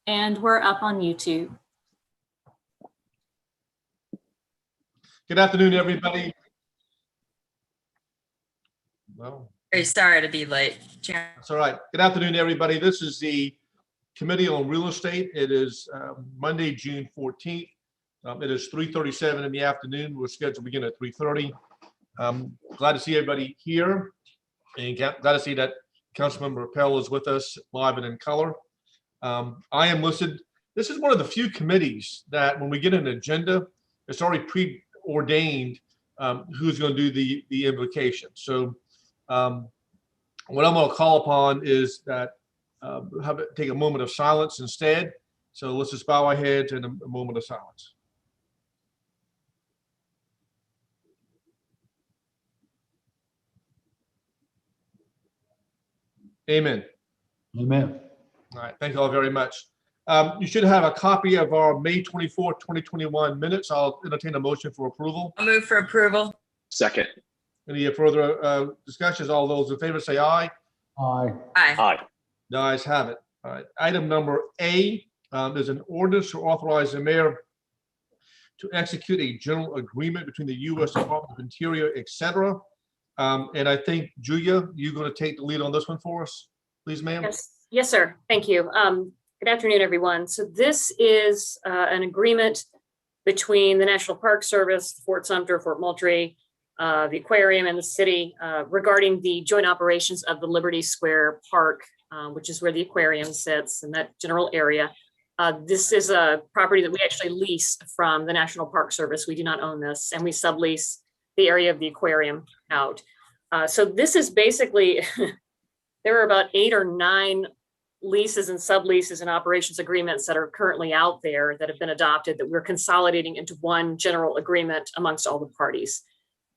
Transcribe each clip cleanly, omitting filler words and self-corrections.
And we're up on YouTube. Good afternoon, everybody. Well, Very sorry to be late, Chair. that's all right. Good afternoon, everybody. This is the Committee on Real Estate. It is Monday, June 14th. It is 3:37 in the afternoon. We're scheduled to begin at 3:30. Glad to see everybody here, and glad to see that Councilmember Appel is with us live and in color. I am listed. This is one of the few committees that when we get an agenda, it's already preordained who's going to do the invocation. So what I'm going to call upon is that take a moment of silence instead. So let's just bow our heads in a moment of silence. Amen. Amen. All right, thank you all very much. You should have a copy of our May 24th, 2021 minutes. I'll entertain a motion for approval. I'll move for approval. Second. Any further discussions? All those in favor say aye. Aye. Aye. Aye. The ayes have it. All right. Item number A is an ordinance to authorize the mayor to execute a general agreement between the U.S. Department of Interior, et cetera. And I think, Julia, you're going to take the lead on this one for us, please, ma'am. Yes, sir. Thank you. Good afternoon, everyone. So this is an agreement between the National Park Service, Fort Sumter, Fort Moultrie, the aquarium, and the city regarding the joint operations of the Liberty Square Park, which is where the aquarium sits in that general area. This is a property that we actually lease from the National Park Service. We do not own this, and we sublease the area of the aquarium out. So this is basically, there are about 8 or 9 leases and subleases and operations agreements that are currently out there that have been adopted that we're consolidating into one general agreement amongst all the parties.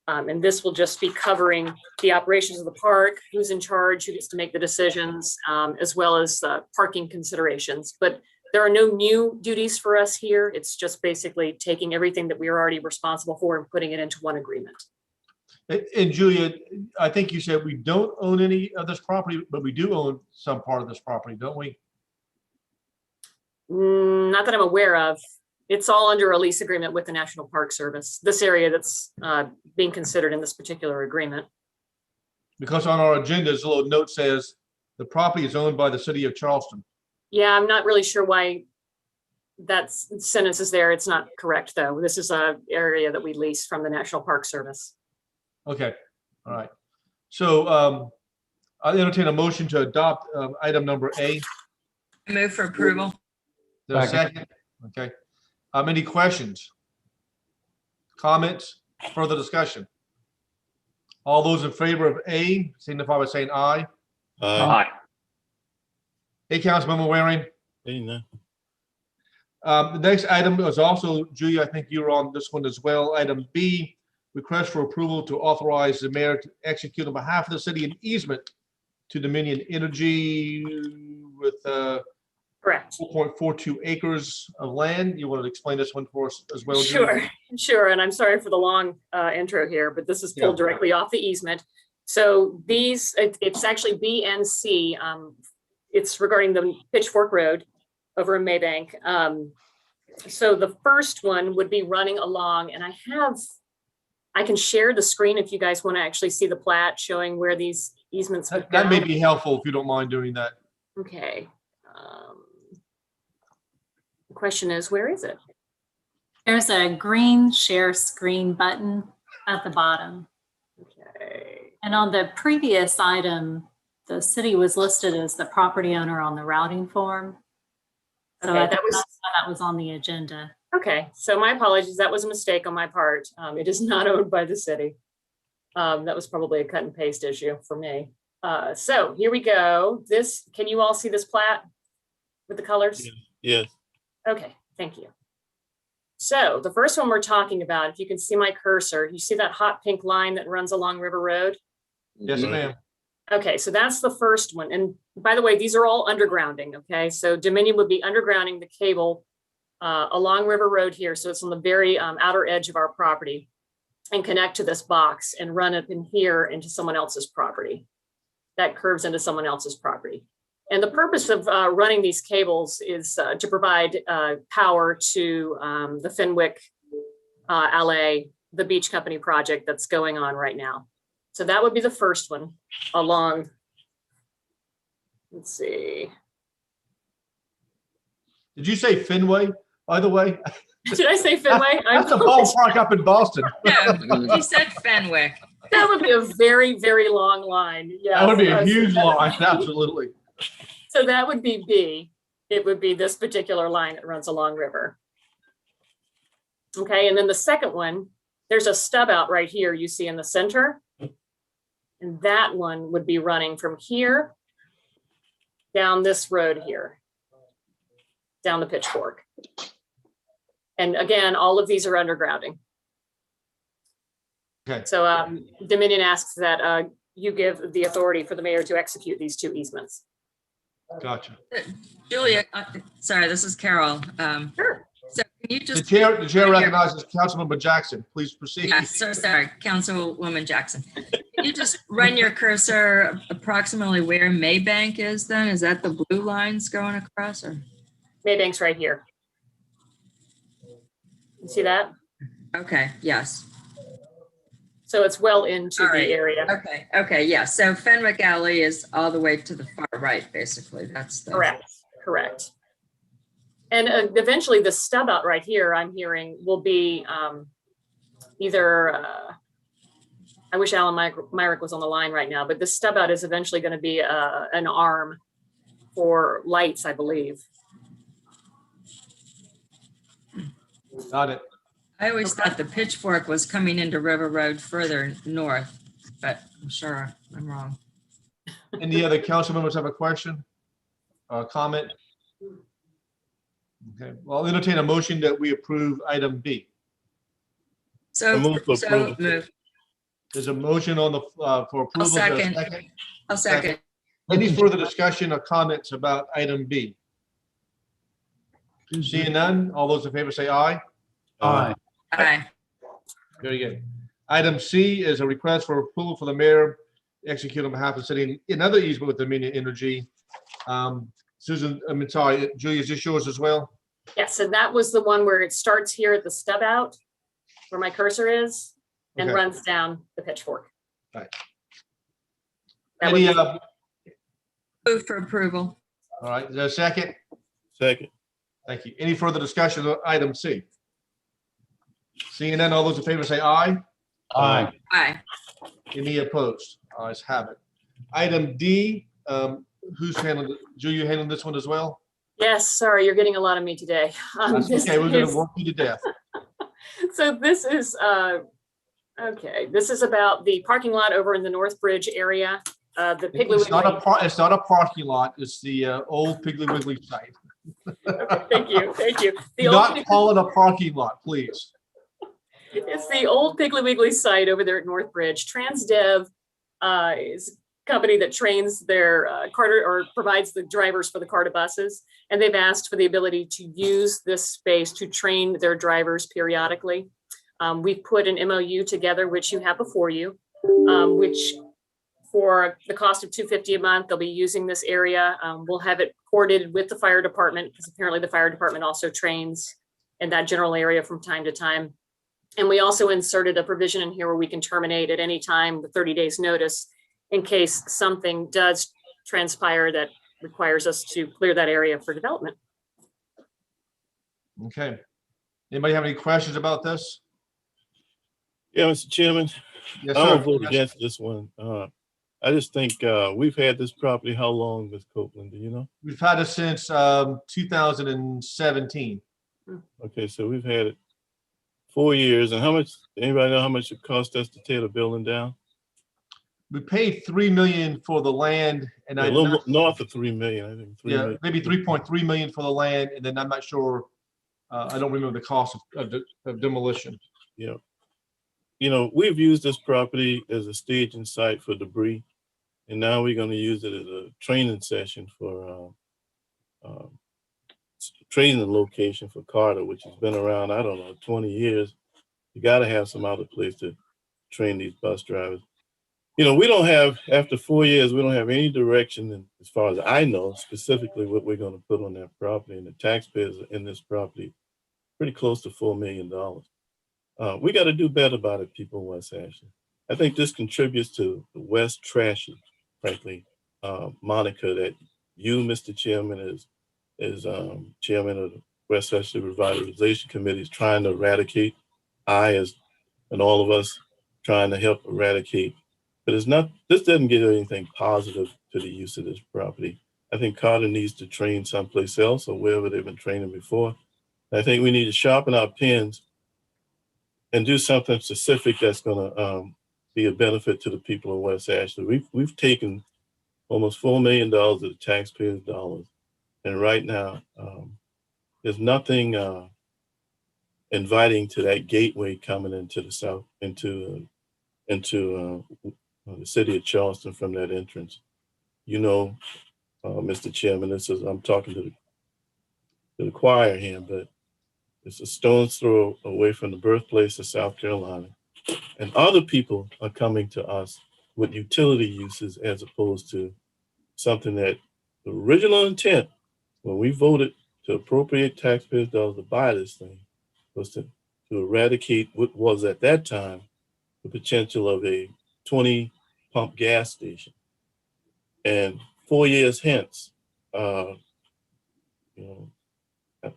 And this will just be covering the operations of the park, who's in charge, who gets to make the decisions, as well as parking considerations. But there are no new duties for us here. It's just basically taking everything that we are already responsible for and putting it into one agreement. And Julia, I think you said we don't own any of this property, but we do own some part of this property, don't we? Not that I'm aware of. It's all under a lease agreement with the National Park Service, this area that's being considered in this particular agreement. Because on our agenda, a little note says the property is owned by the city of Charleston. Yeah, I'm not really sure why that sentence is there. It's not correct, though. This is an area that we lease from the National Park Service. Okay, all right. So I'll entertain a motion to adopt item number A. I move for approval. There's a second. Okay. Any questions? Comments? Further discussion? All those in favor of A signify by saying aye. Aye. Hey, Councilmember Waring. The next item is also, Julia, I think you were on this one as well. Item B, request for approval to authorize the mayor to execute on behalf of the city an easement to Dominion Energy with Correct. 4.42 acres of land. You want to explain this one for us as well, Sure, Julia? sure. And I'm sorry for the long intro here, but this is pulled directly off the easement. So it's actually B and C. It's regarding the Pitchfork Road over in Maybank. So the first one would be running along, and I can share the screen if you guys want to actually see the plat showing where these easements would go. That may be helpful if you don't mind doing that. Okay. The question is, where is it? There's a green share screen button at the bottom. Okay. And on the previous item, the city was listed as the property owner on the routing form. So Okay, I think that's why that was on the agenda. Okay, so my apologies. That was a mistake on my part. It is not owned by the city. That was probably a cut and paste issue for me. So here we go. Can you all see this plat with the colors? Yes. Okay, thank you. So the first one we're talking about, if you can see my cursor, you see that hot pink line that runs along River Road? Yes, ma'am. Okay, so that's the first one. And by the way, these are all undergrounding, okay? So Dominion would be undergrounding the cable along River Road here. So it's on the very outer edge of our property and connect to this box and run up in here into someone else's property. That curves into someone else's property. And the purpose of running these cables is to provide power to the Fenwick LA, the beach company project that's going on right now. So that would be the first one along, let's see. Did you say Fenway, by the way? Did I say Fenway? That's a ballpark up in Boston. No, he said Fenwick. That would be a very, very long line. Yeah. That would be a huge line, absolutely. So that would be B. It would be this particular line that runs along river. Okay, and then the second one, there's a stub out right here you see in the center. And that one would be running from here down this road here, down the Pitchfork. And again, all of these are undergrounding. Okay. So Dominion asks that you give the authority for the mayor to execute these two easements. Gotcha. Julia, sorry, this is Carol. Sure. So can you The just? chair recognizes Councilmember Jackson. Please proceed. Yeah, so sorry, Councilwoman Jackson. Can you just run your cursor approximately where Maybank is then? Is that the blue lines going across or? Maybank's right here. You see that? Okay, yes. So it's well into All the right. area. Okay, yeah. So Fenwick Alley is all the way to the far right, basically. That's the. Correct. And eventually the stub out right here, I'm hearing, will be either, I wish Alan Myrick was on the line right now, but this stub out is eventually going to be an arm for lights, I believe. Got it. I always thought the Pitchfork was coming into River Road further north, but I'm sure I'm wrong. Any other council members have a question or comment? Okay, well, I'll entertain a motion that we approve item B. So, move for approval. move. There's a motion on the, for approval. Is there a second. I'll second. Any further discussion or comments about item B? Seeing none, all those in favor say aye. Aye. Aye. Very good. Item C is a request for approval for the mayor to execute on behalf of the city another easement with Dominion Energy. Susan, I'm sorry, Julia, is this yours as well? Yes, and that was the one where it starts here at the stub out, where my cursor is, and Okay. runs down the Pitchfork. Right. That would Any, be- Move for approval. all right, is there a second? Second. Thank you. Any further discussion on item C? Seeing none, all those in favor say aye. Aye. Aye. Any opposed? Ayes have it. Item D, who's handling, Julia handling this one as well? Yes, sorry, you're getting a lot of me today. That's This okay, we're gonna is- work you to death. So this is, okay, this is about the parking lot over in the North Bridge area, the Piggly It's not a Wiggly. it's not a parking lot, it's the old Piggly Wiggly site. Thank you. The Do old, not call it a parking lot, please. it's the old Piggly Wiggly site over there at North Bridge. Transdev is a company that trains their Carter or provides the drivers for the Carter buses. And they've asked for the ability to use this space to train their drivers periodically. We've put an MOU together, which you have before you, which for the cost of $250 a month, they'll be using this area. We'll have it coordinated with the fire department because apparently the fire department also trains in that general area from time to time. And we also inserted a provision in here where we can terminate at any time with 30 days notice in case something does transpire that requires us to clear that area for development. Okay. Anybody have any questions about this? Yeah, Mr. Chairman, Yes, I'm sir. gonna vote Yes. against this one. I just think we've had this property how long, Ms. Copeland, do you know? We've had it since 2017. Okay, so we've had it 4 years. And how much, anybody know how much it cost us to tear the building down? We paid $3 million for the land and A little north of 3 million, I think. 3 yeah, million. maybe 3.3 million for the land, and then I'm not sure. I don't remember the cost of demolition. Yeah. You know, we've used this property as a staging site for debris. And now we're gonna use it as a training session for training location for Carter, which has been around, I don't know, 20 years. You gotta have some other place to train these bus drivers. we don't have, after 4 years, we don't have any direction, as far as I know, specifically what we're going to put on that property, and the taxpayers in this property pretty close to $4 million. We got to do better about it, people in West Ashley. I think this contributes to the West Trashy, frankly, moniker that you, Mr. Chairman, as chairman of the West Ashley Revitalization Committee, is trying to eradicate. And all of us trying to help eradicate. But this doesn't give anything positive to the use of this property. I think Carter needs to train someplace else or wherever they've been training before. I think we need to sharpen our pens and do something specific that's going to be a benefit to the people of West Ashley. We've taken almost $4 million of the taxpayers' dollars, and right now there's nothing inviting to that gateway coming into the south, into the city of Charleston from that entrance. Mr. Chairman, I'm talking to the choir here, but it's a stone's throw away from the birthplace of South Carolina. And other people are coming to us with utility uses as opposed to something that the original intent, when we voted to appropriate taxpayers' dollars to buy this thing, was to eradicate what was at that time the potential of a 20 pump gas station. And 4 years hence,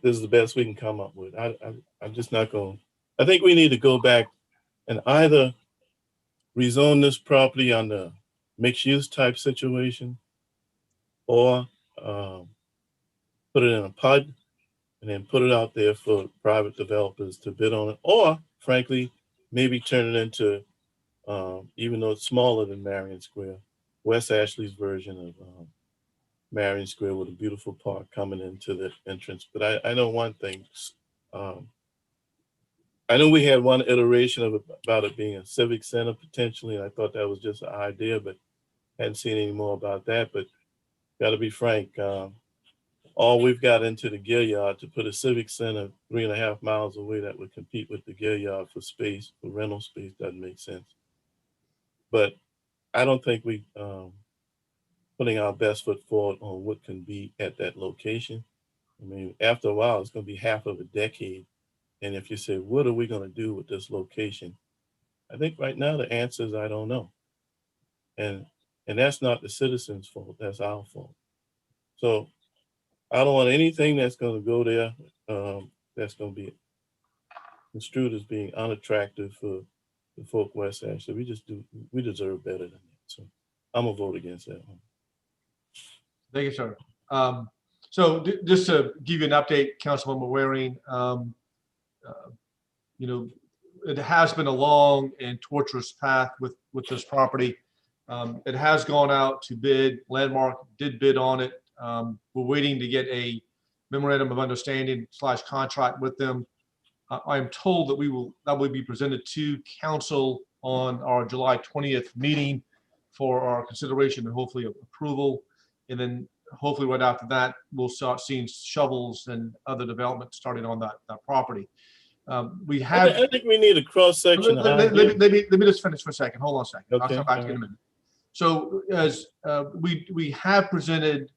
this is the best we can come up with. I'm just not going. I think we need to go back and either rezone this property under mixed use type situation, or put it in a PUD and then put it out there for private developers to bid on it, or frankly, maybe turn it into, even though it's smaller than Marion Square, West Ashley's version of Marion Square with a beautiful park coming into the entrance. But I know one thing. I know we had one iteration about it being a civic center potentially, and I thought that was just an idea, but hadn't seen any more about that. But got to be frank, all we've got into the gear yard to put a civic center 3.5 miles away that would compete with the gear yard for space, for rental space, doesn't make sense. But I don't think we putting our best foot forward on what can be at that location. I mean, after a while, it's going to be half of a decade. And if you say, what are we going to do with this location? I think right now the answer is, I don't know. And that's not the citizens' fault, that's our fault. So I don't want anything that's going to go there that's going to be construed as being unattractive for the folk West Ashley. We deserve better than that. So I'm gonna vote against that one. Thank you, sir. So just to give you an update, Councilwoman Waring, it has been a long and torturous path with this property. It has gone out to bid. Landmark did bid on it. We're waiting to get a memorandum of understanding / contract with them. I am told that will be presented to council on our July 20th meeting for our consideration and hopefully approval. And then hopefully right after that, we'll start seeing shovels and other development starting on that property. We have. I think we need a cross section. Let me just finish for a second. Hold on a second. Okay. I'll come back to you in a minute. So as we have presented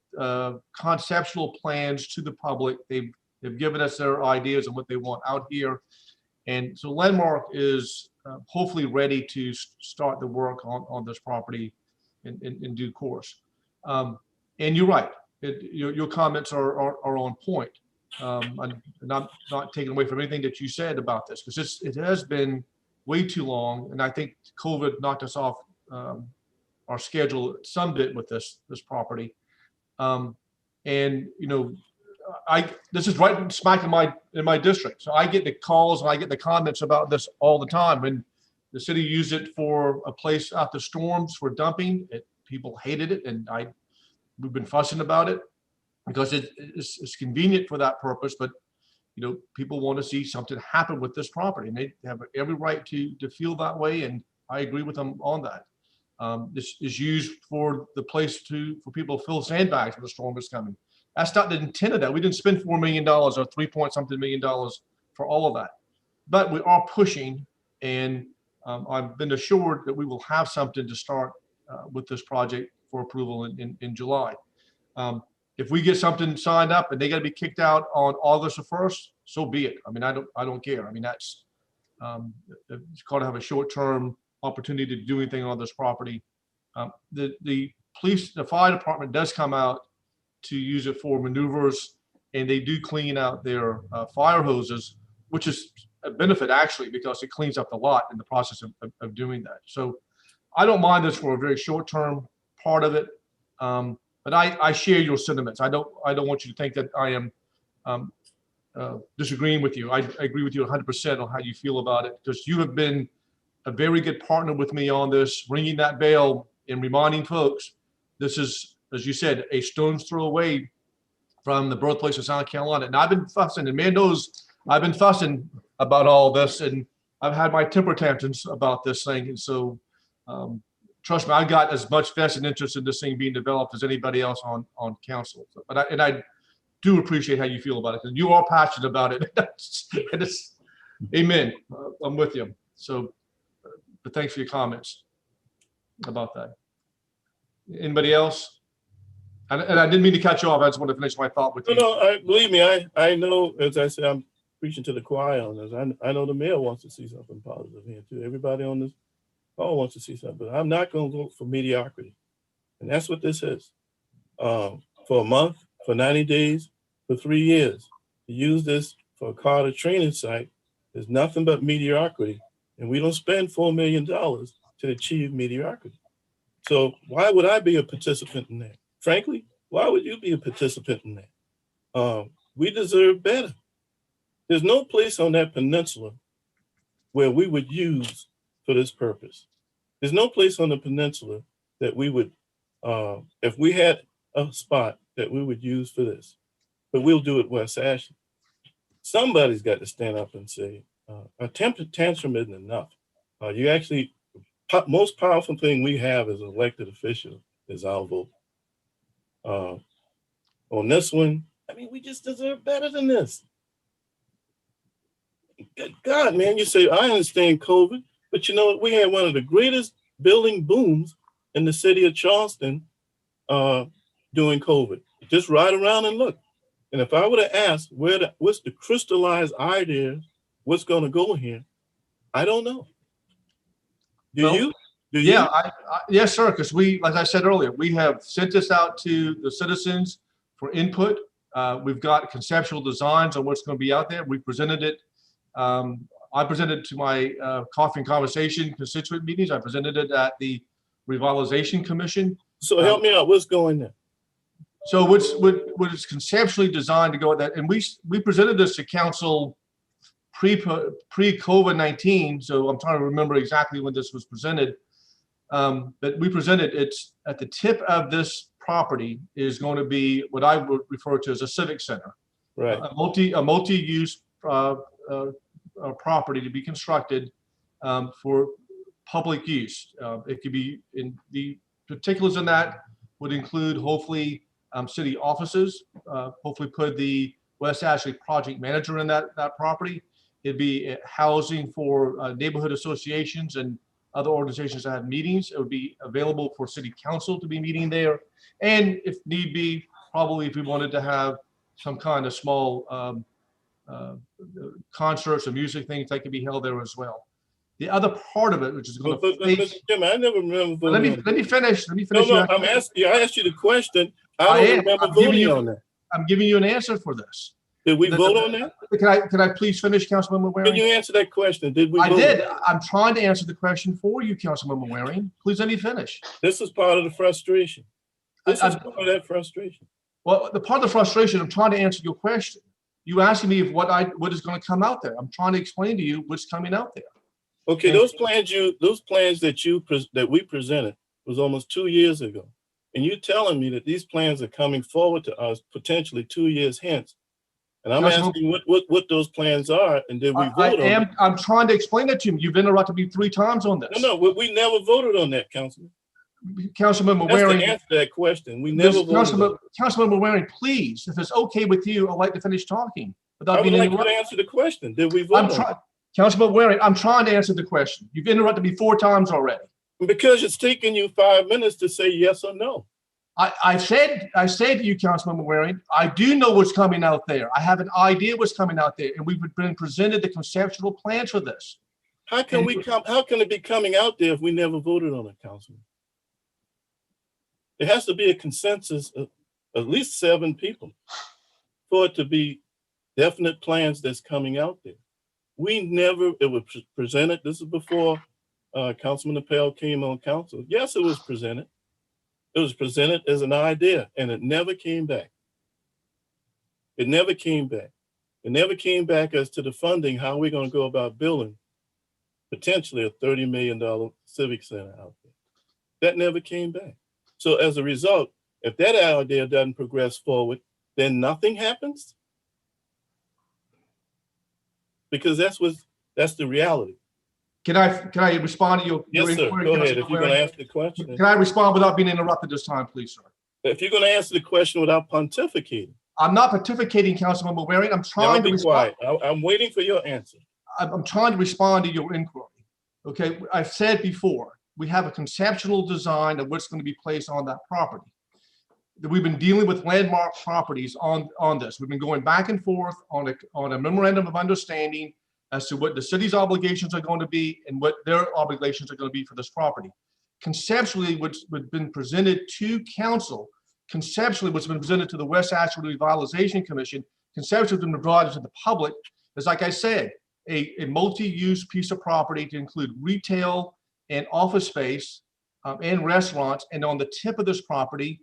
conceptual plans to the public, they've given us their ideas of what they want out here, and so Landmark is hopefully ready to start the work on this property in due course. And you're right. Your comments are on point. I'm not taking away from anything that you said about this, because it has been way too long, and I think COVID knocked us off our schedule some bit with this property. And this is right smack in my district, so I get the calls and I get the comments about this all the time. When the city used it for a place after storms for dumping, people hated it, and we've been fussing about it because it's convenient for that purpose. But people want to see something happen with this property, and they have every right to feel that way, and I agree with them on that. This is used for the place for people to fill sandbags when the storm is coming. That's not the intent of that. We didn't spend $4 million or 3-point-something million for all of that, but we are pushing, and I've been assured that we will have something to start with this project for approval in July. If we get something signed up and they got to be kicked out on August the 1st, so be it. I mean, I don't care. I mean, that's it's called to have a short-term opportunity to do anything on this property. The fire department does come out to use it for maneuvers, and they do clean out their fire hoses, which is a benefit actually, because it cleans up the lot in the process of doing that. So I don't mind this for a very short-term part of it. But I share your sentiments. I don't want you to think that I am disagreeing with you. I agree with you 100% on how you feel about it, because you have been a very good partner with me on this, ringing that bell and reminding folks, this is, as you said, a stone's throw away from the birthplace of South Carolina. And I've been fussing, and man knows I've been fussing about all this, and I've had my temper tantrums about this thing. And so trust me, I got as much vested interest in this thing being developed as anybody else on council. But I do appreciate how you feel about it, because you are passionate about it. And it's, amen. I'm with you. So, but thanks for your comments about that. Anybody else? And I didn't mean to cut you off. I just want to finish my thought with you. No, believe me, I know, as I said, I'm preaching to the choir on this. I know the mayor wants to see something positive here too. Everybody on this call wants to see something, but I'm not going to vote for mediocrity. And that's what this is. For a month, for 90 days, for 3 years, to use this for a Carter training site is nothing but mediocrity. And we don't spend $4 million to achieve mediocrity. So why would I be a participant in that? Frankly, why would you be a participant in that? We deserve better. There's no place on that peninsula where we would use for this purpose. There's no place on the peninsula that we would, if we had a spot that we would use for this, but we'll do it West Ashley. Somebody's got to stand up and say, a temper tantrum isn't enough. You actually, most powerful thing we have as an elected official is our vote. On this one, I mean, we just deserve better than this. Good God, man, you say, I understand COVID, but you know what? We had one of the greatest building booms in the city of Charleston during COVID. Just ride around and look. And if I would have asked what's the crystallized idea, what's going to go here, I don't know. Do you? Yeah, yes, sir. Because we, like I said earlier, we have sent this out to the citizens for input. We've got conceptual designs on what's going to be out there. We presented it. I presented to my coffee and conversation constituent meetings. I presented it at the Revitalization Commission. So help me out. What's going there? So what is conceptually designed to go with that, and we presented this to council pre-COVID-19. So I'm trying to remember exactly when this was presented. But we presented, it's at the tip of this property is going to be what I would refer to as a civic center, right? A multi-use property to be constructed for public use. It could be, in the particulars in that would include hopefully city offices, hopefully put the West Ashley project manager in that property. It'd be housing for neighborhood associations and other organizations that have meetings. It would be available for city council to be meeting there. And if need be, probably if we wanted to have some kind of small concerts or music things that could be held there as well. The other part of it, which is going to Jim, I never remember. Let me finish. No, I'm asking you. I asked you the question. I don't remember voting on that. I'm giving you an answer for this. Did we vote on that? Can I please finish, Councilmember Waring? Can you answer that question? Did we? I did. I'm trying to answer the question for you, Councilmember Waring. Please let me finish. This is part of the frustration. This is part of that frustration. Well, the part of the frustration, I'm trying to answer your question. You asking me if what is going to come out there. I'm trying to explain to you what's coming out there. Okay, those plans that we presented was almost 2 years ago, and you telling me that these plans are coming forward to us potentially 2 years hence, and I'm asking what those plans are, and did we vote on them? I'm trying to explain that to you. You've interrupted me 3 times on this. No, we never voted on that, Councilman. Councilmember Waring. That's the answer to that question. We never voted. Councilmember Waring, please, if it's okay with you, I'd like to finish talking without I would being like interrupted. you to answer the question. Did we vote on it? Councilmember Waring, I'm trying to answer the question. You've interrupted me 4 times already. Because it's taking you 5 minutes to say yes or no. I said to you, Councilmember Waring, I do know what's coming out there. I have an idea what's coming out there, and we've been presented the conceptual plans for this. How can it be coming out there if we never voted on it, Councilman? It has to be a consensus of at least 7 people for it to be definite plans that's coming out there. It was presented, this is before Councilman Appel came on council. Yes, it was presented. It was presented as an idea, and it never came back. It never came back. It never came back as to the funding, how we're going to go about building potentially a $30 million civic center out there. That never came back. So as a result, if that idea doesn't progress forward, then nothing happens. Because that's the reality. Can I respond to your Yes, sir. inquiry, Go ahead. Councilmember If you're going Waring? to ask the question. Can I respond without being interrupted this time, please, sir? If you're going to answer the question without pontificating, I'm not pontificating, Councilmember Waring. I'm now trying to be respond. quiet. I'm waiting for your answer. I'm trying to respond to your inquiry. Okay, I've said before, we have a conceptual design of what's going to be placed on that property. We've been dealing with landmark properties on this. We've been going back and forth on a memorandum of understanding as to what the city's obligations are going to be and what their obligations are going to be for this property. Conceptually, what's been presented to council, conceptually what's been presented to the West Ashford Revitalization Commission, conceptually what's been provided to the public is, like I said, a multi-use piece of property to include retail and office space and restaurants, and on the tip of this property,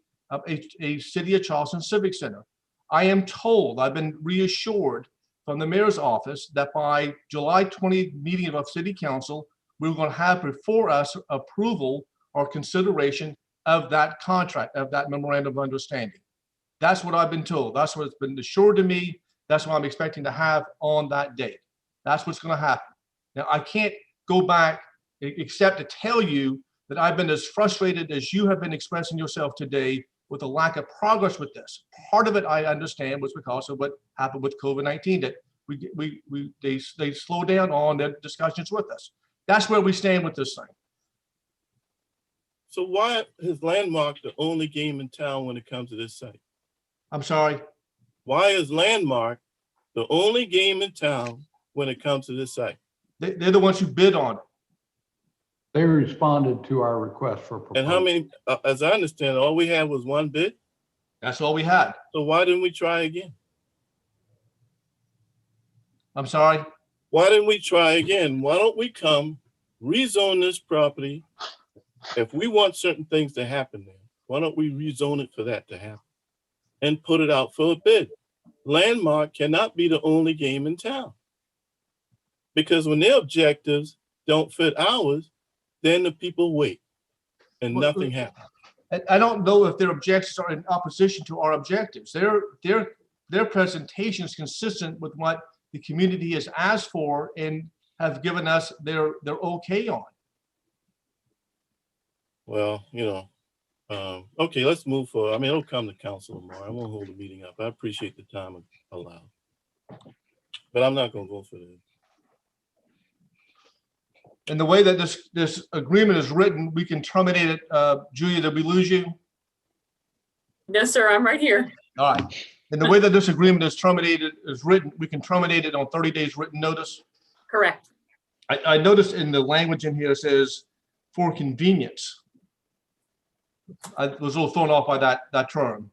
a City of Charleston Civic Center. I am told, I've been reassured from the mayor's office that by July 20th meeting of City Council, we're going to have before us approval or consideration of that contract, of that memorandum of understanding. That's what I've been told. That's what's been assured to me. That's what I'm expecting to have on that date. That's what's going to happen. Now, I can't go back except to tell you that I've been as frustrated as you have been expressing yourself today with the lack of progress with this. Part of it, I understand, was because of what happened with COVID-19, that they slowed down on their discussions with us. That's where we stand with this thing. So why is Landmark the only game in town when it comes to this site? I'm sorry. Why is Landmark the only game in town when it comes to this site? They're the ones who bid on it. They responded to our request for proposal. And how many, as I understand, all we had was one bid? That's all we had. So why didn't we try again? I'm sorry. Why didn't we try again? Why don't we come rezone this property? If we want certain things to happen there, why don't we rezone it for that to happen and put it out for a bid? Landmark cannot be the only game in town, because when their objectives don't fit ours, then the people wait and nothing happens. I don't know if their objections are in opposition to our objectives. Their presentation is consistent with what the community has asked for and have given us their okay on. Well, okay, let's move forward. I mean, it'll come to council tomorrow. I won't hold the meeting up. I appreciate the time allowed, but I'm not going to go for this. And the way that this agreement is written, we can terminate it. Julia, did we lose you? No, sir, I'm right here. All right. And the way that this agreement is written, we can terminate it on 30 days written notice. Correct. I noticed in the language in here, it says for convenience. I was a little thrown off by that term.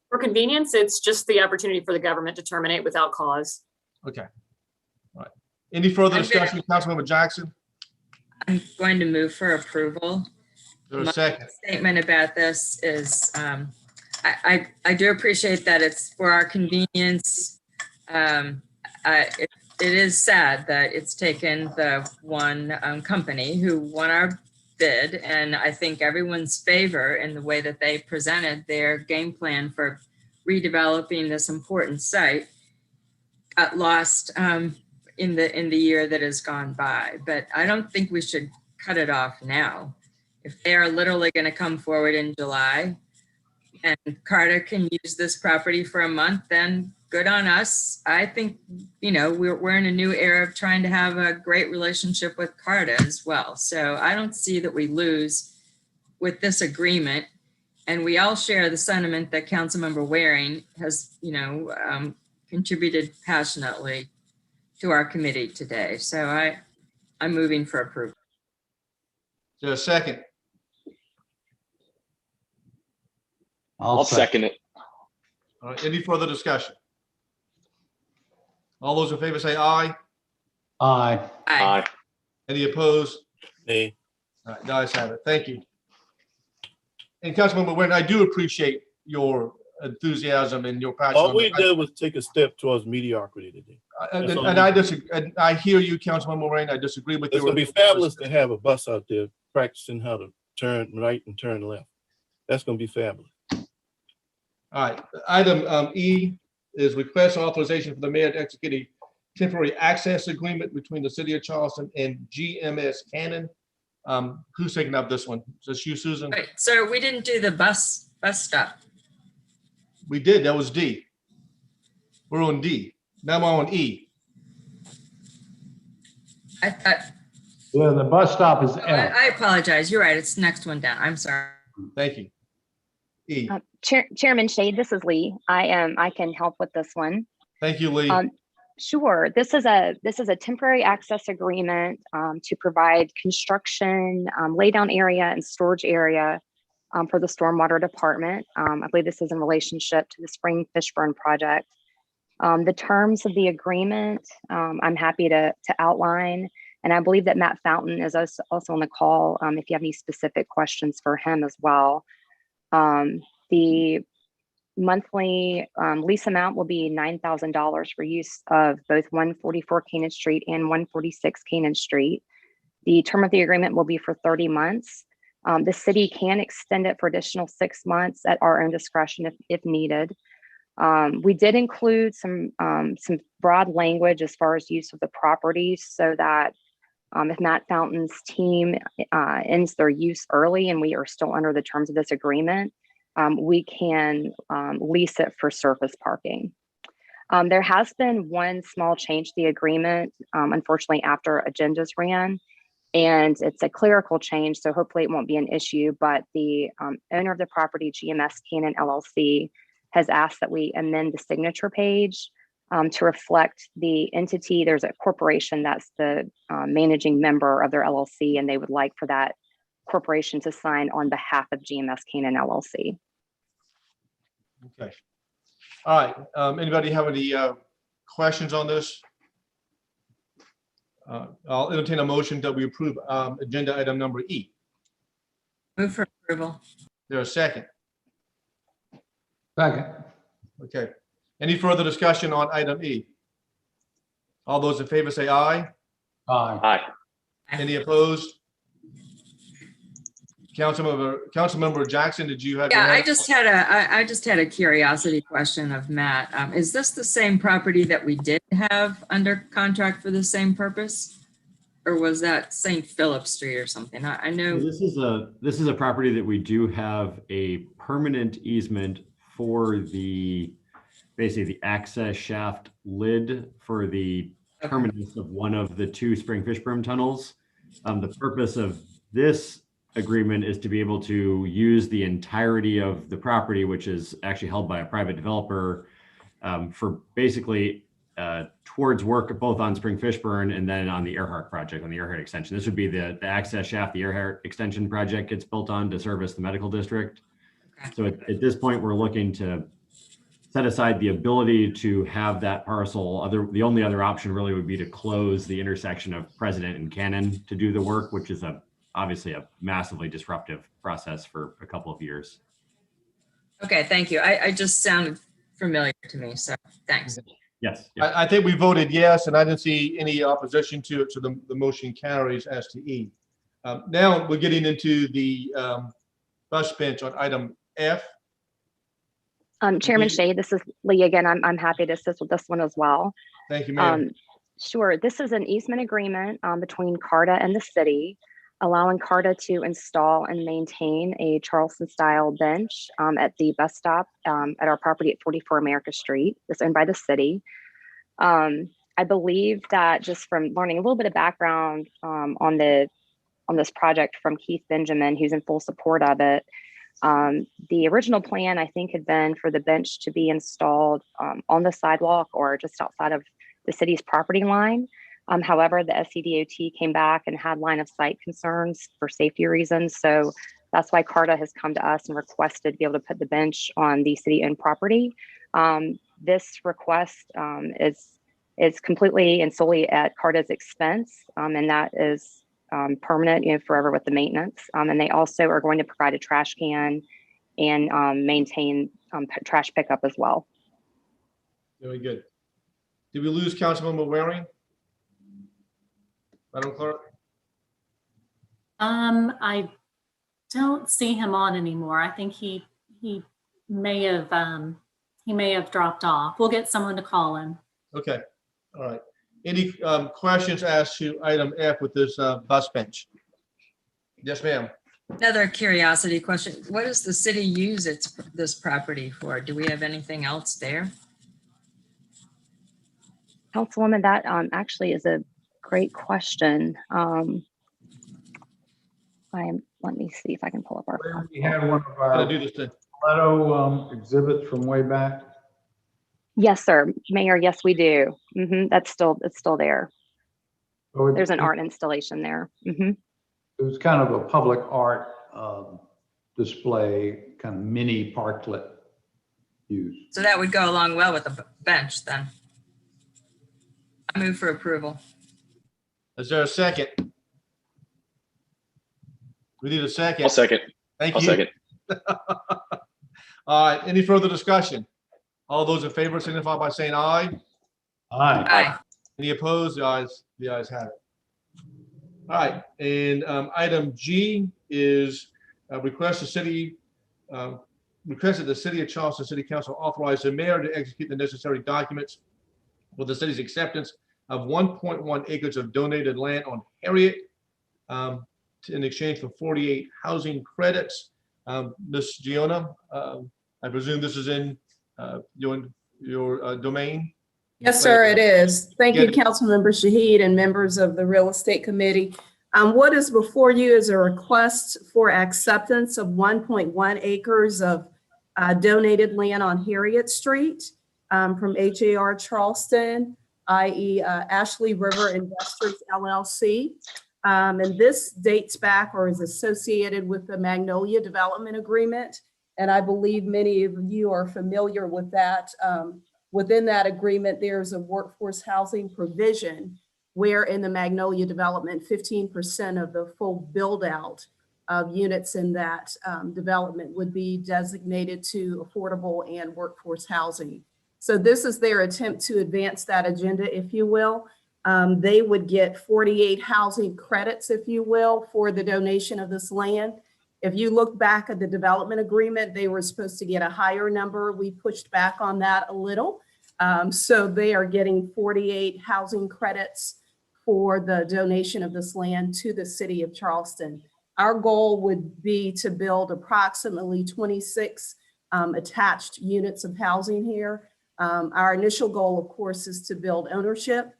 For convenience, it's just the opportunity for the government to terminate without cause. Okay. All right. Any further I'm discussion, Councilmember Jackson? I'm going to move for approval. Is there a second? Statement about this is, I do appreciate that it's for our convenience. It is sad that it's taken the one company who won our bid, and I think everyone's favor in the way that they presented their game plan for redeveloping this important site got lost in the year that has gone by. But I don't think we should cut it off now. If they are literally going to come forward in July and Carter can use this property for a month, then good on us. I think, we're in a new era of trying to have a great relationship with CARTA as well. So I don't see that we lose with this agreement. And we all share the sentiment that Councilmember Waring has, contributed passionately to our committee today. So I'm moving for approval. Is there a second? I'll second it. All right, any further discussion? All those in favor say aye. Aye. Aye. Aye. Any opposed? Nay. All right, the ayes have it. Thank you. And Councilmember Wynn, I do appreciate your enthusiasm and your passion. All we did was take a step towards mediocrity today. And I disagree. And I hear you, Councilmember Wayne. I disagree with you. It's gonna be fabulous to have a bus out there practicing how to turn right and turn left. That's gonna be fabulous. All right, item E is request authorization for the mayor to execute a temporary access agreement between the city of Charleston and GMS Cannon. Who's taking up this one? Is this you, Susan? Right, so we didn't do the bus stop. We did. That was D. We're on D. Now we're on E. I thought, Yeah, the bus stop is F. I apologize. You're right. It's the next one down. I'm sorry. Thank you. E. Chairman Shade, this is Lee. I can help with this one. Thank you, Lee. Sure. This is a temporary access agreement to provide construction, laydown area and storage area for the stormwater department. I believe this is in relationship to the Spring Fishburne project. The terms of the agreement, I'm happy to outline, and I believe that Matt Fountain is also on the call if you have any specific questions for him as well. The monthly lease amount will be $9,000 for use of both 144 Canaan Street and 146 Canaan Street. The term of the agreement will be for 30 months. The city can extend it for additional 6 months at our own discretion if needed. We did include some broad language as far as use of the property so that if Matt Fountain's team ends their use early and we are still under the terms of this agreement, we can lease it for surface parking. There has been one small change to the agreement, unfortunately, after agendas ran, and it's a clerical change, so hopefully it won't be an issue, but the owner of the property, GMS Cannon LLC, has asked that we amend the signature page to reflect the entity. There's a corporation that's the managing member of their LLC, and they would like for that corporation to sign on behalf of GMS Cannon LLC. Okay. All right. Anybody have any questions on this? I'll entertain a motion that we approve agenda item number E. Move for approval. There a second? Second. Okay. Any further discussion on item E? All those in favor say aye. Aye. Aye. Any opposed? Councilmember Jackson, did you have? Yeah, I just had a curiosity question of Matt. Is this the same property that we did have under contract for the same purpose? Or was that St. Philip Street or something? I know. This is a property that we do have a permanent easement for basically the access shaft lid for the terminus of one of the two Spring Fishburne tunnels. The purpose of this agreement is to be able to use the entirety of the property, which is actually held by a private developer, for basically towards work both on Spring Fishburne and then on the Earhart project, on the Earhart extension. This would be the access shaft the Earhart extension project gets built on to service the medical district. Okay. So at this point, we're looking to set aside the ability to have that parcel. The only other option really would be to close the intersection of President and Cannon to do the work, which is obviously a massively disruptive process for a couple of years. Okay, thank you. I just sounded familiar to me, so thanks. Yes. I think we voted yes, and I didn't see any opposition to it, so the motion carries as to E. Now we're getting into the bus bench on item F. Chairman Shade, this is Lee again. I'm happy to assist with this one as well. Thank you, ma'am. Sure. This is an easement agreement between CARTA and the city. allowing CARTA to install and maintain a Charleston-style bench at the bus stop at our property at 44 America Street. That's owned by the city. I believe that just from learning a little bit of background on this project from Keith Benjamin, who's in full support of it, the original plan, I think, had been for the bench to be installed on the sidewalk or just outside of the city's property line. However, the SCDOT came back and had line of sight concerns for safety reasons. So that's why CARTA has come to us and requested to be able to put the bench on the city-owned property. This request is completely and solely at CARTA's expense, and that is permanent, forever with the maintenance. And they also are going to provide a trash can and maintain trash pickup as well. Very good. Did we lose Councilmember Waring? Madam Clerk? I don't see him on anymore. I think he may have dropped off. We'll get someone to call him. Okay, all right. Any questions as to item F with this bus bench? Yes, ma'am. Another curiosity question. What does the city use this property for? Do we have anything else there? Councilwoman, that actually is a great question. Let me see if I can pull up our. We had one of Gotta our do this thing. Leto exhibits from way back. Yes, sir, Mayor. Yes, we do. It's still there. So There's an art installation there. It was kind of a public art display, kind of mini parklet use. So that would go along well with the bench then. I move for approval. Is there a second? We need a second. I'll second. Thank I'll you. second. All right, any further discussion? All those in favor signify by saying aye. Aye. Aye. Any opposed? The ayes have it. All right, and item G is request that the City of Charleston City Council authorize the mayor to execute the necessary documents for the city's acceptance of 1.1 acres of donated land on Harriet in exchange for 48 housing credits. Ms. Giona, I presume this is in your domain? Yes, sir, it is. Thank you, Get it. Councilmember Shahid and members of the Real Estate Committee. What is before you is a request for acceptance of 1.1 acres of donated land on Harriet Street from HAR Charleston, i.e. Ashley River Investors LLC. And this dates back or is associated with the Magnolia Development Agreement. And I believe many of you are familiar with that. Within that agreement, there's a workforce housing provision where in the Magnolia development, 15% of the full build out of units in that development would be designated to affordable and workforce housing. So this is their attempt to advance that agenda, if you will. They would get 48 housing credits, if you will, for the donation of this land. If you look back at the development agreement, they were supposed to get a higher number. We pushed back on that a little. So they are getting 48 housing credits for the donation of this land to the city of Charleston. Our goal would be to build approximately 26 attached units of housing here. Our initial goal, of course, is to build ownership.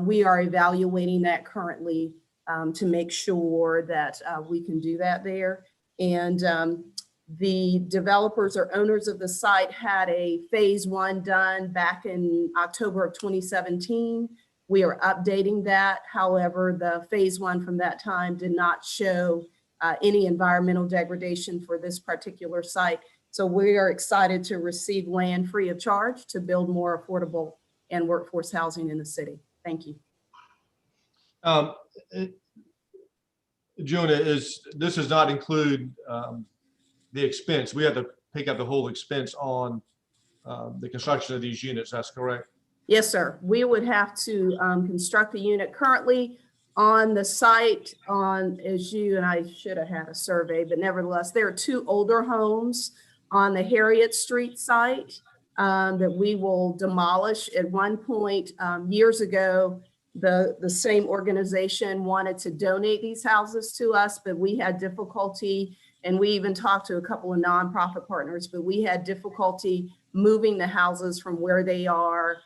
We are evaluating that currently to make sure that we can do that there. And the developers or owners of the site had a phase 1 done back in October of 2017. We are updating that. However, the phase 1 from that time did not show any environmental degradation for this particular site. So we are excited to receive land free of charge to build more affordable and workforce housing in the city. Thank you. Jonah, this does not include the expense. We have to pick up the whole expense on the construction of these units. That's correct? Yes, sir. We would have to construct the unit currently on the site as you and I should have had a survey, but nevertheless, there are 2 older homes on the Harriet Street site that we will demolish. At one point years ago, the same organization wanted to donate these houses to us, but we had difficulty, and we even talked to a couple of nonprofit partners, but we had difficulty moving the houses from where they are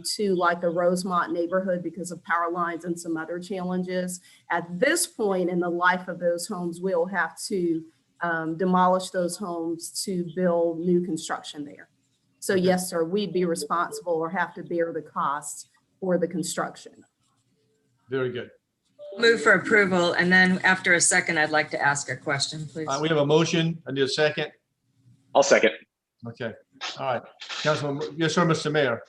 to like the Rosemont neighborhood because of power lines and some other challenges. At this point in the life of those homes, we'll have to demolish those homes to build new construction there. So yes, sir, we'd be responsible or have to bear the costs for the construction. Very good. Move for approval, and then after a second, I'd like to ask a question, please. We have a motion. I need a second. I'll second. Okay. All right. Councilman, yes, sir, Mr. Mayor.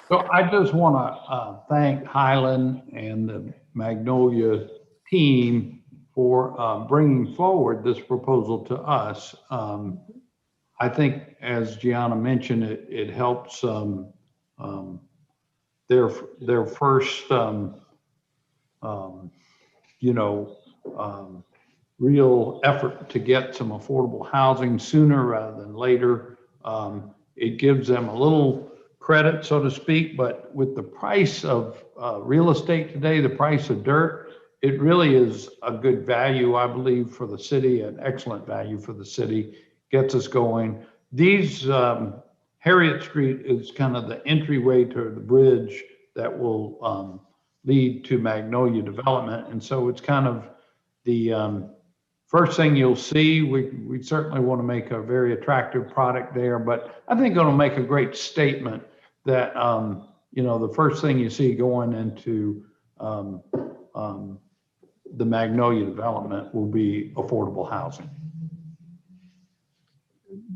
So I just want to thank Highland and the Magnolia team for bringing forward this proposal to us. I think, as Gianna mentioned, it helps their first, real effort to get some affordable housing sooner rather than later. It gives them a little credit, so to speak, but with the price of real estate today, the price of dirt, it really is a good value, I believe, for the city, an excellent value for the city, gets us going. These, Harriet Street is kind of the entryway to the bridge that will lead to Magnolia development. And so it's kind of the first thing you'll see. We certainly want to make a very attractive product there, but I think it'll make a great statement that, the first thing you see going into the Magnolia development will be affordable housing.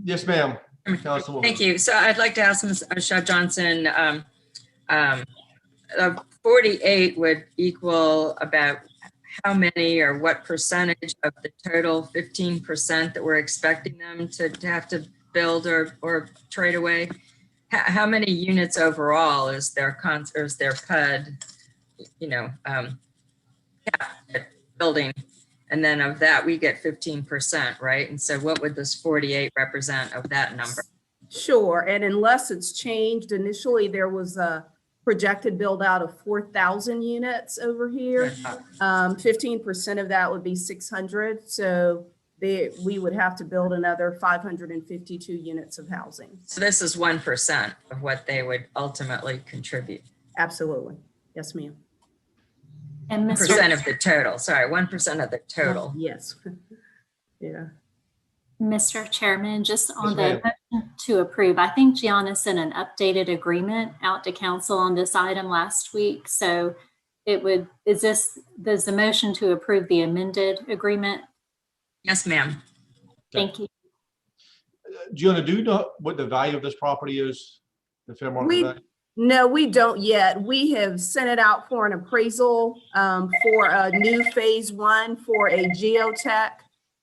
Yes, ma'am. Councilwoman. Thank you. So I'd like to ask Ms. Shaw Johnson, 48 would equal about how many or what percentage of the total 15% that we're expecting them to have to build or trade away? How many units overall is their PUD, building? And then of that, we get 15%, right? And so what would this 48 represent of that number? Sure, and unless it's changed, initially there was a projected build out of 4,000 units over here. 15% of that would be 600. So we would have to build another 552 units of housing. So this is 1% of what they would ultimately contribute. Absolutely. Yes, ma'am. And 1% of the total, sorry, 1% of the total. Yes. Yeah. Mr. Chairman, just on Yes, the motion to approve, I think Gianna sent an updated agreement out to council on this item last week. So does the motion to approve the amended agreement? Yes, ma'am. Thank you. Gianna, do you know what the value of this property is? The fair market value? No, we don't yet. We have sent it out for an appraisal for a new phase 1 for a geotech.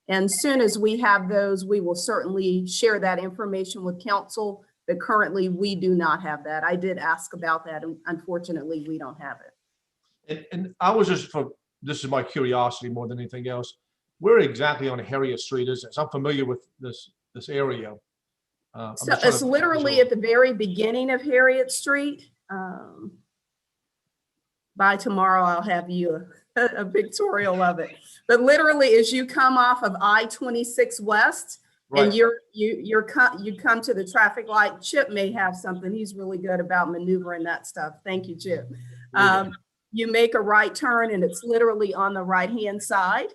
And soon as we have those, we will certainly share that information with council. But currently, we do not have that. I did ask about that, and unfortunately, we don't have it. And I was this is my curiosity more than anything else. Where exactly on Harriet Street is this? I'm familiar with this area. So it's literally at the very beginning of Harriet Street. By tomorrow, I'll have you a pictorial of it. But literally, as you come off of I-26 West, right, and you come to the traffic light, Chip may have something. He's really good about maneuvering that stuff. Thank you, Chip. You make a right turn, and it's literally on the right-hand side.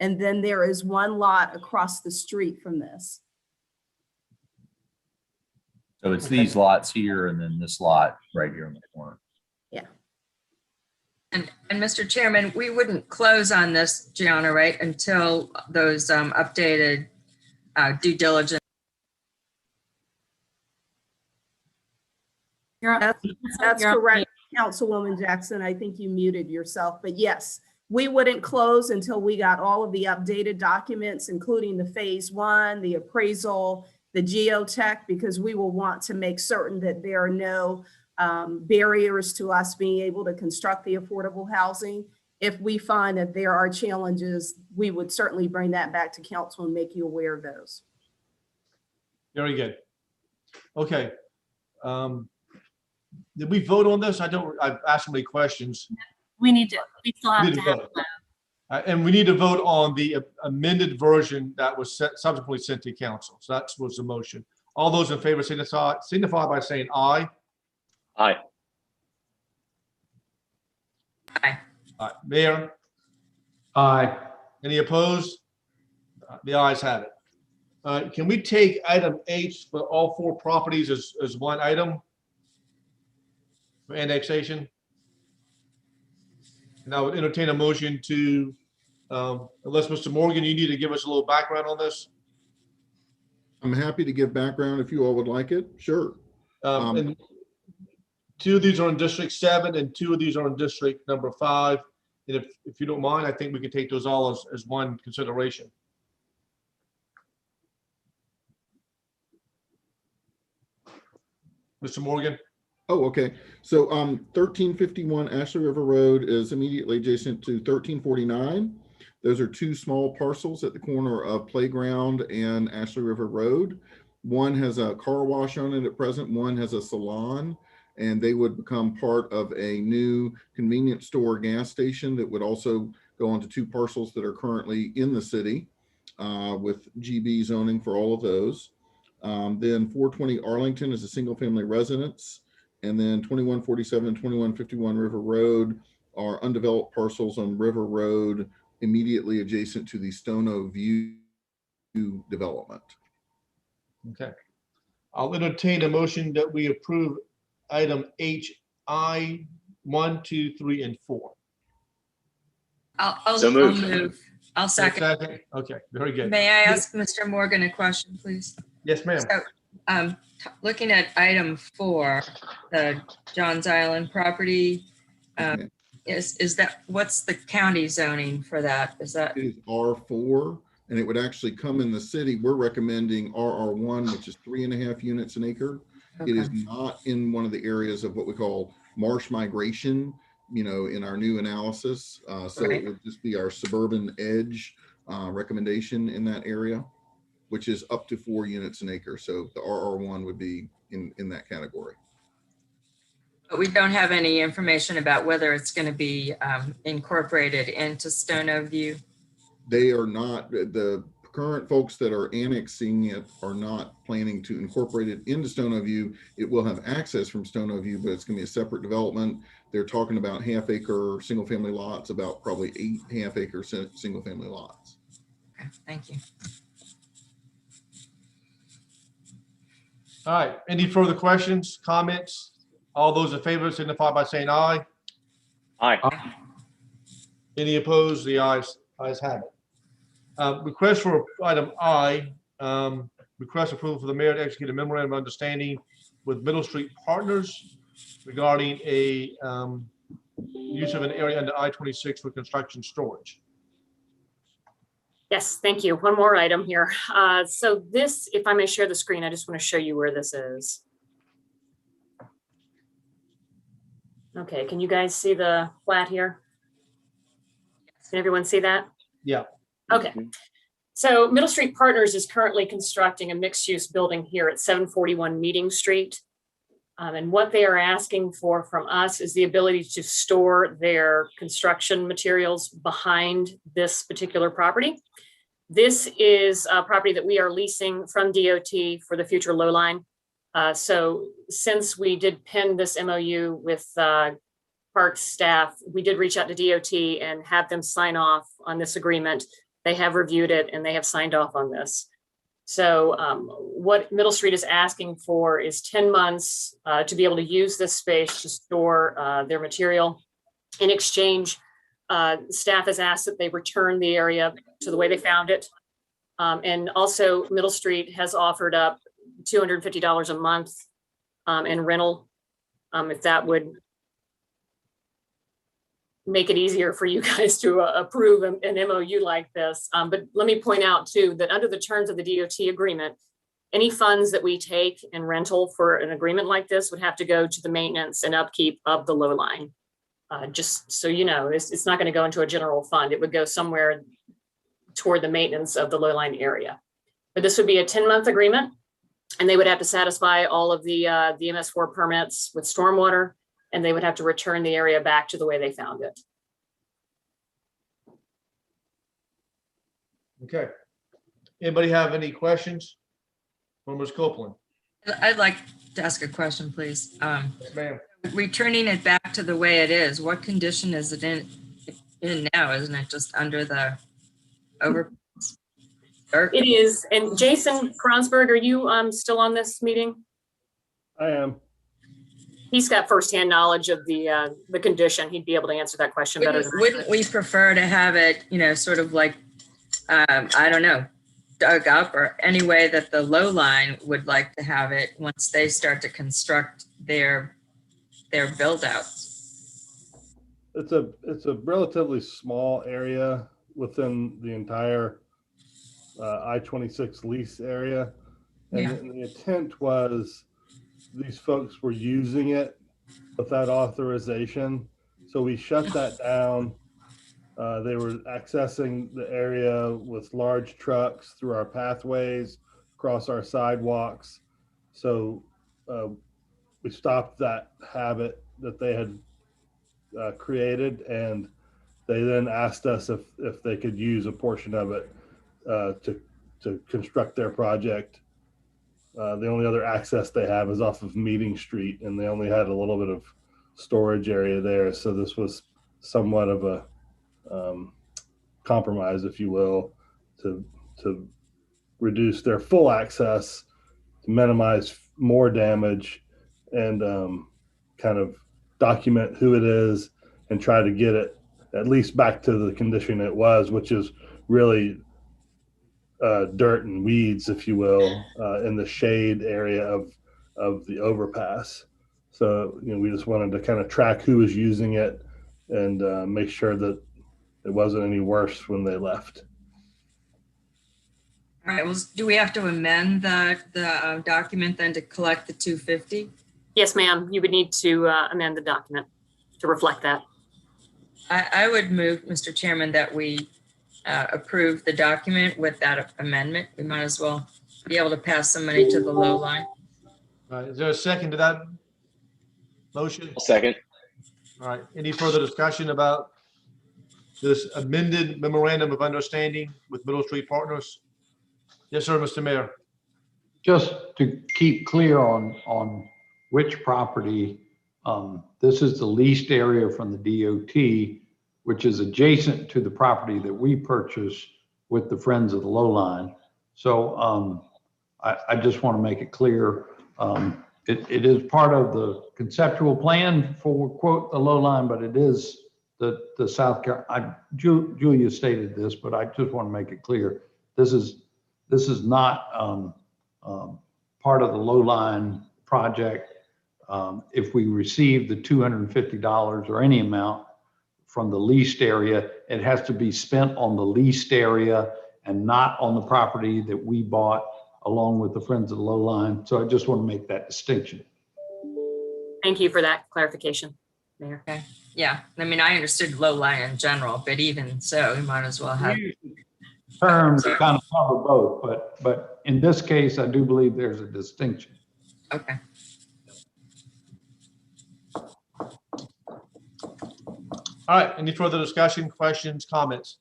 And then there is one lot across the street from this. So it's these lots here and then this lot right here in the corner. Yeah. And Mr. Chairman, we wouldn't close on this, Gianna, right, until those updated due diligence. That's correct, Councilwoman Jackson. I think you muted yourself, but yes, we wouldn't close until we got all of the updated documents, including the phase 1, the appraisal, the geotech, because we will want to make certain that there are no barriers to us being able to construct the affordable housing. If we find that there are challenges, we would certainly bring that back to council and make you aware of those. Very good. Okay. did we vote on this? I've asked so many questions. We still have Need to to have vote. that. And we need to vote on the amended version that was subsequently sent to council. So that was the motion. All those in favor signify by saying aye. Aye. Aye. Aye. Mayor, Aye. any opposed? The ayes have it. Can we take item H for all 4 properties as one item for annexation? And I would entertain a motion to, unless Mr. Morgan, you need to give us a little background on this. I'm happy to give background if you all would like it. Sure. And 2 of these are in District 7 and 2 of these are in District number 5. And if you don't mind, I think we can take those all as one consideration. Mr. Morgan? Oh, okay. So 1351 Ashley River Road is immediately adjacent to 1349. Those are 2 small parcels at the corner of Playground and Ashley River Road. One has a car wash on it at present, one has a salon, and they would become part of a new convenience store gas station that would also go onto 2 parcels that are currently in the city with GB zoning for all of those. Then 420 Arlington is a single family residence. And then 2147 and 2151 River Road are undeveloped parcels on River Road immediately adjacent to the Stono View development. Okay. I'll entertain a motion that we approve item HI 1, 2, 3, and 4. I'll So moved. move. I'll second. Okay, very good. May I ask Mr. Morgan a question, please? Yes, ma'am. So, looking at item 4, the Johns Island property, is that, what's the county zoning for that? Is that? It is R4, and it would actually come in the city. We're recommending RR1, which is 3.5 units an acre. It is not in one of the areas of what we call marsh migration, in our new analysis. So Right. it would just be our suburban edge recommendation in that area, which is up to 4 units an acre. So the RR1 would be in that category. But we don't have any information about whether it's going to be incorporated into Stono View. They are not, the current folks that are annexing it are not planning to incorporate it into Stono View. It will have access from Stono View, but it's going to be a separate development. They're talking about half-acre single-family lots, about probably 8 half-acre single-family lots. Okay, thank you. All right, any further questions, comments? All those in favor signify by saying aye. Aye. Any opposed? The ayes have it. Request for item I, request approval for the mayor to execute a memorandum of understanding with Middle Street Partners regarding a use of an area under I-26 for construction storage. Yes, thank you. One more item here. So this, if I may share the screen, I just want to show you where this is. Okay, can you guys see the flat here? Can everyone see that? Yeah. Okay. So Middle Street Partners is currently constructing a mixed-use building here at 741 Meeting Street. And what they are asking for from us is the ability to store their construction materials behind this particular property. This is a property that we are leasing from DOT for the future low line. So since we did pen this MOU with Parks staff, we did reach out to DOT and have them sign off on this agreement. They have reviewed it and they have signed off on this. So what Middle Street is asking for is 10 months to be able to use this space to store their material. In exchange, staff has asked that they return the area to the way they found it. And also Middle Street has offered up $250 a month in rental, if that would make it easier for you guys to approve an MOU like this. But let me point out too, that under the terms of the DOT agreement, any funds that we take in rental for an agreement like this would have to go to the maintenance and upkeep of the low line. Just so you know, it's not going to go into a general fund. It would go somewhere toward the maintenance of the low line area. But this would be a 10-month agreement. And they would have to satisfy all of the MS4 permits with stormwater, and they would have to return the area back to the way they found it. Okay. Anybody have any questions for Ms. Copeland? I'd like to ask a question, please. Yes, ma'am. Returning it back to the way it is, what condition is it in now? Isn't it just under the over? It is. And Jason Kronsberg, are you still on this meeting? I am. He's got firsthand knowledge of the condition. He'd be able to answer that question better than I Wouldn't we prefer to have it, sort of like, I don't know, dug up or any way that the low line would like to have it once they start to construct their build outs? It's a relatively small area within the entire I-26 lease area. And Yeah. the intent was these folks were using it without authorization. So we shut that down. They were accessing the area with large trucks through our pathways, across our sidewalks. So we stopped that habit that they had created, and they then asked us if they could use a portion of it to construct their project. The only other access they have is off of Meeting Street, and they only had a little bit of storage area there. So this was somewhat of a compromise, if you will, to reduce their full access, to minimize more damage, and kind of document who it is and try to get it at least back to the condition it was, which is really dirt and weeds, if you will, in the shade area of the overpass. So, we just wanted to kind of track who was using it and make sure that it wasn't any worse when they left. All right, well, do we have to amend the document then to collect the 250? Yes, ma'am. You would need to amend the document to reflect that. I would move, Mr. Chairman, that we approve the document with that amendment. We might as well be able to pass some money to the low line. All right, is there a second to that motion? I'll second. All right, any further discussion about this amended memorandum of understanding with Middle Street Partners? Yes, sir, Mr. Mayor. Just to keep clear on which property, this is the leased area from the DOT, which is adjacent to the property that we purchased with the Friends of the Lowline. So I just want to make it clear. It is part of the conceptual plan for, quote, the Lowline, but it is the South Carolina. Julia stated this, but I just want to make it clear. This is not part of the Lowline project. If we receive the $250 or any amount from the leased area, it has to be spent on the leased area and not on the property that we bought along with the Friends of the Lowline. So I just want to make that distinction. Thank you for that clarification, Mayor. Okay. Yeah, I mean, I understood low line in general, but even so, we might as well have. Terms that kind of cover both, but in this case, I do believe there's a distinction. Okay. All right, any further discussion, questions, comments?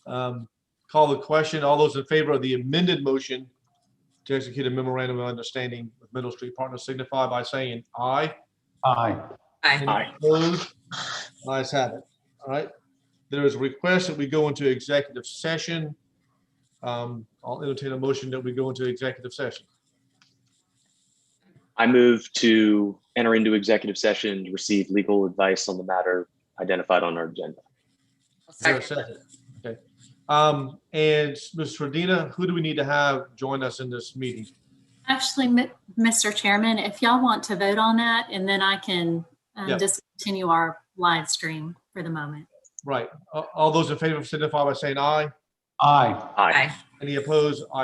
Call the question. All those in favor of the amended motion to execute a memorandum of understanding with Middle Street Partners signify by saying aye. Aye. Any Aye. opposed? Ayes have it. All right. There is a request that we go into executive session. I'll entertain a motion that we go into executive session. I move to enter into executive session to receive legal advice on the matter identified on our agenda. Is there a second? Okay. And Ms. Radina, who do we need to have join us in this meeting? Actually, Mr. Chairman, if y'all want to vote on that, and then I can discontinue our live stream for the moment. Right. All those in favor signify by saying aye. Aye. Aye. Any opposed?